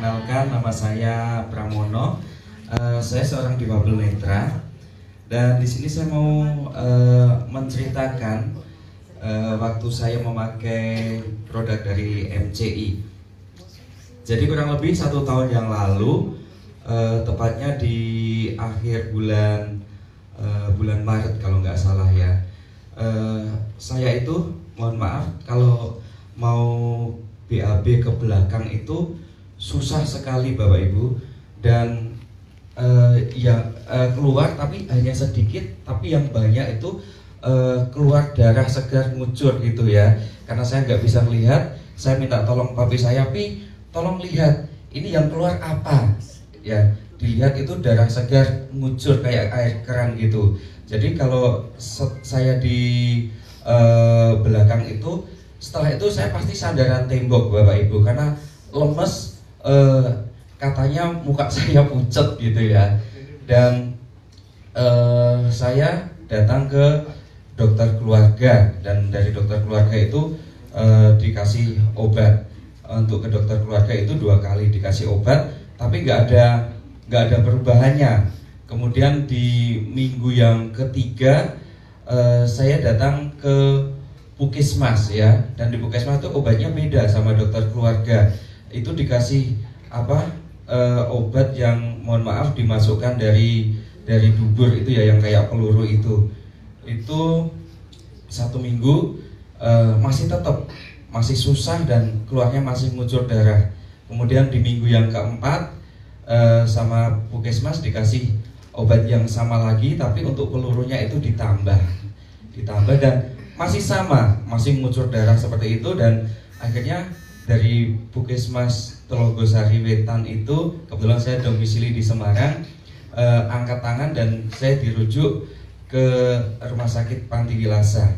Perkenalkan, nama saya Pramono. Saya seorang difabel netra dan di sini saya mau menceritakan waktu saya memakai produk dari MCI. Jadi kurang lebih 1 tahun yang lalu, tepatnya di akhir bulan Maret kalau nggak salah ya. Saya itu mohon maaf kalau mau BAB ke belakang itu susah sekali Bapak Ibu, dan keluar tapi hanya sedikit, tapi yang banyak itu keluar darah segar ngucur gitu ya. Karena saya nggak bisa melihat, saya minta tolong papi saya, "Pi, tolong lihat ini yang keluar apa?" Ya, dilihat itu darah segar ngucur kayak air keran gitu. Jadi kalau saya di belakang itu, setelah itu saya pasti sandaran tembok Bapak Ibu, karena lemes, katanya muka saya pucet gitu ya. Dan saya datang ke dokter keluarga, dan dari dokter keluarga itu dikasih obat. Untuk ke dokter keluarga itu 2 kali dikasih obat, tapi nggak ada perubahannya. Kemudian di minggu yang ketiga saya datang ke Puskesmas ya, dan di Puskesmas itu obatnya beda sama dokter keluarga. Itu dikasih obat yang mohon maaf dimasukkan dari dubur itu ya, yang kayak peluru itu 1 minggu masih susah dan keluarnya masih ngucur darah. Kemudian di minggu yang keempat sama Puskesmas dikasih obat yang sama lagi, tapi untuk pelurunya itu ditambah dan masih sama, masih ngucur darah seperti itu. Dan akhirnya dari Puskesmas Telogosari Wetan itu, kebetulan saya domisili di Semarang, angkat tangan dan saya dirujuk ke Rumah Sakit Panti Wilasa.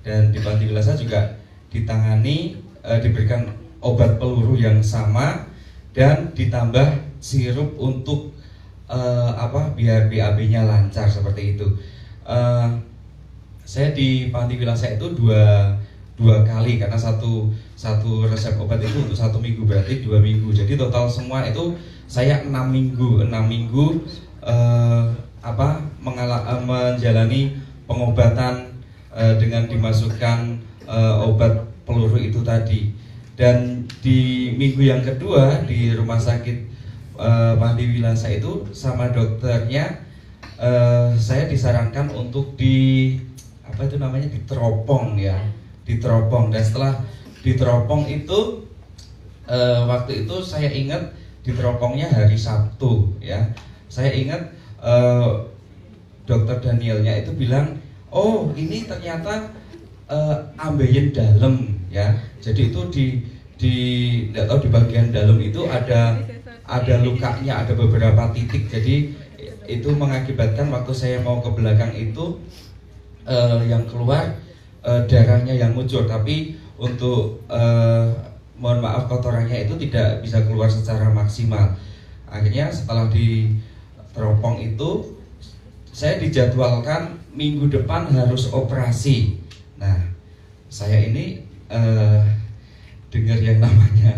Dan di Panti Wilasa juga ditangani, diberikan obat peluru yang sama dan ditambah sirup untuk biar BAB-nya lancar seperti itu. Saya di Panti Wilasa itu dua kali, karena satu resep obat itu untuk 1 minggu, berarti 2 minggu. Jadi total semua itu saya 6 minggu menjalani pengobatan dengan dimasukkan obat peluru itu tadi. Dan di minggu yang kedua di Rumah Sakit Panti Wilasa itu sama dokternya saya disarankan untuk diteropong ya, diteropong. Dan setelah diteropong itu waktu itu saya ingat diteropongnya hari Sabtu ya. Saya ingat dokter Danielnya itu bilang, "Oh, ini ternyata ambeien dalam ya." Jadi itu nggak tahu di bagian dalam itu ada lukanya, ada beberapa titik. Jadi itu mengakibatkan waktu saya mau ke belakang itu yang keluar darahnya yang ngucur, tapi untuk mohon maaf kotorannya itu tidak bisa keluar secara maksimal. Akhirnya setelah diteropong itu saya dijadwalkan minggu depan harus operasi. Nah, saya ini dengar yang namanya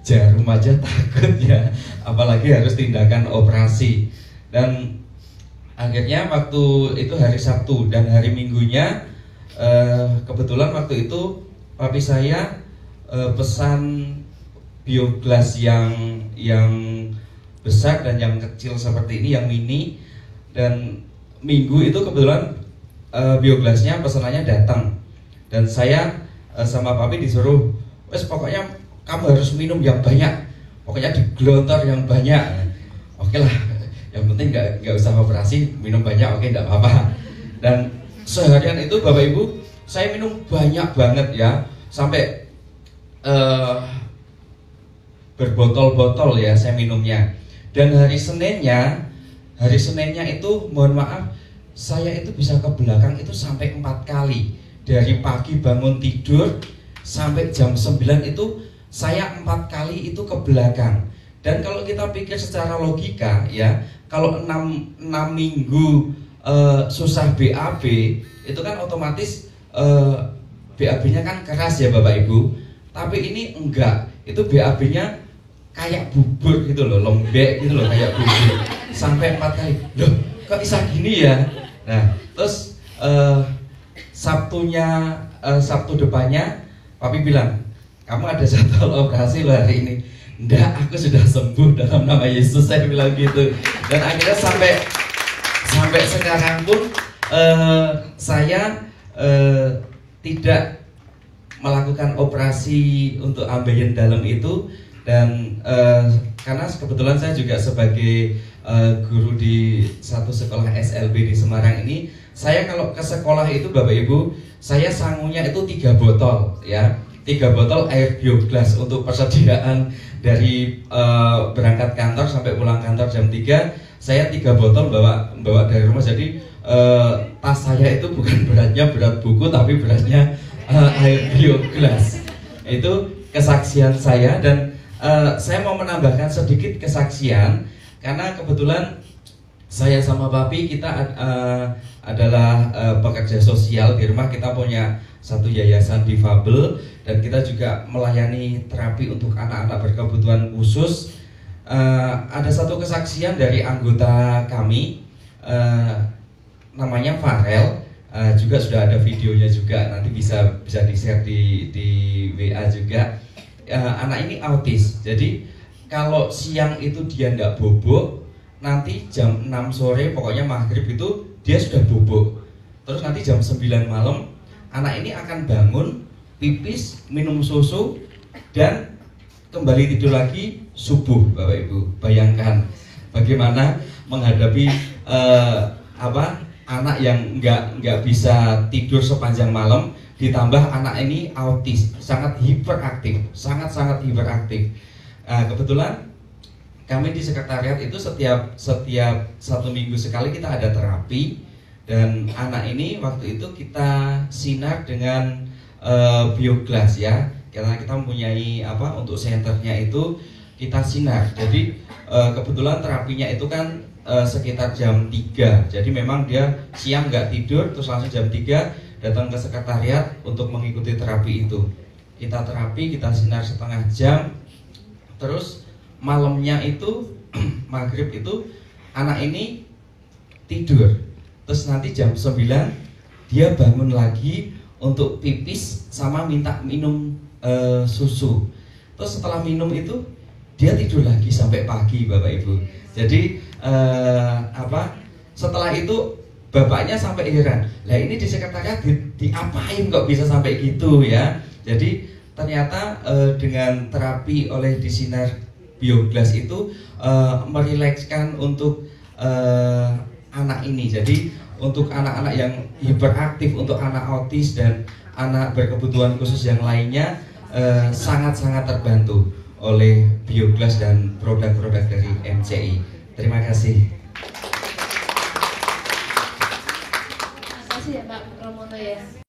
jarum aja takut ya, apalagi harus tindakan operasi. Dan akhirnya waktu itu hari Sabtu, dan hari Minggunya kebetulan waktu itu papi saya pesan bioglas yang besar dan yang kecil seperti ini, yang mini. Dan Minggu itu kebetulan bioglasnya pesanannya datang, dan saya sama papi disuruh, "Wes pokoknya kamu harus minum yang banyak, pokoknya digelontor yang banyak." Oke lah, yang penting nggak usah operasi, minum banyak, oke, nggak apa-apa. Dan seharian itu Bapak Ibu saya minum banyak banget ya, sampai berbotol-botol ya saya minumnya. Dan hari Seninnya itu mohon maaf, saya itu bisa ke belakang itu sampai 4 kali. Dari pagi bangun tidur sampai jam 9 itu saya 4 kali itu ke belakang. Dan kalau kita pikir secara logika ya, kalau 6 minggu susah BAB, itu kan otomatis BAB-nya kan keras ya Bapak Ibu. Tapi ini enggak, itu BAB-nya kayak bubur gitu loh, lembek gitu loh, kayak bubur sampai 4 kali. Loh, kok bisa gini ya? Nah, terus Sabtu depannya Papi bilang, kamu ada jadwal operasi loh hari ini. Enggak, aku sudah sembuh dalam nama Yesus, saya bilang gitu. Dan akhirnya sampai sekarang pun saya tidak melakukan operasi untuk ambeien dalam itu. Dan karena kebetulan saya juga sebagai guru di satu sekolah SLB di Semarang ini, saya kalau ke sekolah itu Bapak Ibu, saya sangunya itu 3 botol ya, 3 botol air bioglas untuk persediaan dari berangkat kantor sampai pulang kantor jam 3. Saya 3 botol bawa dari rumah. Jadi tas saya itu bukan beratnya berat buku, tapi beratnya air bioglas. Itu kesaksian saya. Dan saya mau menambahkan sedikit kesaksian, karena kebetulan saya sama Papi kita adalah pekerja sosial di rumah. Kita punya satu yayasan difabel, dan kita juga melayani terapi untuk anak-anak berkebutuhan khusus. Ada satu kesaksian dari anggota kami, namanya Farel, juga sudah ada videonya juga, nanti bisa di-share di WA juga. Anak ini autis, jadi kalau siang itu dia nggak bobok, nanti jam 6 sore pokoknya maghrib itu dia sudah bobok. Terus nanti jam 9 malam anak ini akan bangun, pipis, minum susu, dan kembali tidur lagi subuh. Bapak Ibu, bayangkan bagaimana menghadapi anak yang nggak bisa tidur sepanjang malam, ditambah anak ini autis, sangat hiperaktif, sangat hiperaktif. Kebetulan kami di sekretariat itu setiap 1 minggu sekali kita ada terapi, dan anak ini waktu itu kita sinar dengan bioglas ya, karena kita mempunyai untuk senternya itu kita sinar. Jadi kebetulan terapinya itu kan sekitar jam 3, jadi memang dia siang nggak tidur, terus langsung jam 3 datang ke sekretariat untuk mengikuti terapi itu. Kita terapi, kita sinar setengah jam, terus malamnya itu maghrib itu anak ini tidur. Terus nanti jam 9 dia bangun lagi untuk pipis sama minta minum susu. Terus setelah minum itu dia tidur lagi sampai pagi Bapak Ibu. Jadi setelah itu bapaknya sampai heran, lah ini di sekretariat diapain kok bisa sampai gitu ya. Jadi ternyata dengan terapi oleh disinar bioglas itu merilekskan untuk anak ini. Jadi untuk anak-anak yang hiperaktif, untuk anak autis dan anak berkebutuhan khusus yang lainnya sangat-sangat terbantu oleh bioglas dan produk-produk dari MCI. Terima kasih. Terima kasih ya Pak Romono ya.